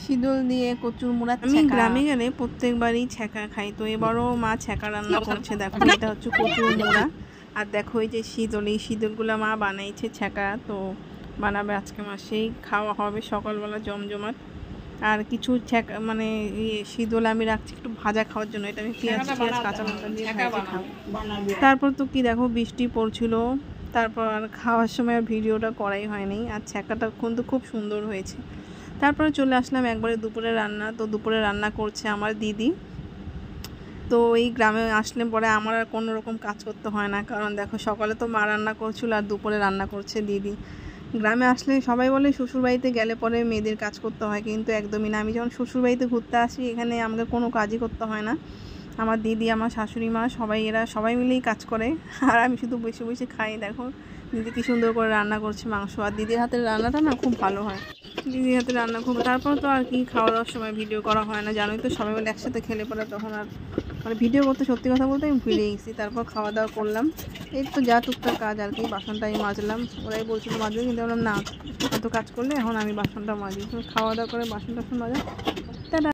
শীতল দিয়ে কচুর মুড়া। আমি গ্রামে গেলে প্রত্যেকবারই ছ্যাঁকা খাই, তো এবারও মা ছ্যাঁকা রান্না করছে। দেখো এটা হচ্ছে কচুর মুড়া, আর দেখো এই যে শীতল, এই শীতলগুলো মা বানাইছে ছ্যাঁকা, তো বানাবে আজকে মাসেই খাওয়া হবে সকালবেলা জমজমাট। আর কিছু ছ্যাঁকা মানে শীতল আমি রাখছি একটু ভাজা খাওয়ার জন্য, এটা আমি পেঁয়াজ কাঁচা লঙ্কা দিয়ে ভাজা খাবো। তারপর তো কি দেখো বৃষ্টি পড়ছিল, তারপর আর খাওয়ার সময় আর ভিডিওটা করাই হয়নি। আর ছ্যাঁকাটা কিন্তু খুব সুন্দর হয়েছে। তারপরে চলে আসলাম একবারে দুপুরে রান্না। তো দুপুরে রান্না করছে আমার দিদি। তো এই গ্রামে আসলে পরে আমার আর কোনো রকম কাজ করতে হয় না, কারণ দেখো সকালে তো মা রান্না করছিল আর দুপুরে রান্না করছে দিদি। গ্রামে আসলে সবাই বলে শ্বশুরবাড়িতে গেলে পরে মেয়েদের কাজ করতে হয়, কিন্তু একদমই না। আমি যখন শ্বশুরবাড়িতে ঘুরতে আসি এখানে আমাকে কোনো কাজই করতে হয় না। আমার দিদি, আমার শাশুড়ি মা এরা সবাই মিলেই কাজ করে, আর আমি শুধু বসে বসে খাই। দেখো দিদি কী সুন্দর করে রান্না করছে মাংস, আর দিদির হাতের রান্নাটা না খুব ভালো হয়, দিদির হাতের রান্না খুব। তারপর তো আর কি খাওয়া দাওয়ার সময় ভিডিও করা হয় না, জানোই তো সবাই মিলে একসাথে খেলে পরে তখন আর মানে ভিডিও করতে সত্যি কথা বলতে আমি ভুলে গেছি। তারপর খাওয়া দাওয়া করলাম, এই তো যা টুকটাক কাজ আর কি। বাসনটা আমি মাজলাম, ওরাই বলছিল মাজবে, কিন্তু বললাম না, এত কাজ করলে এখন আমি বাসনটা মাজি। খাওয়া দাওয়া করে বাসন টাসন মাজা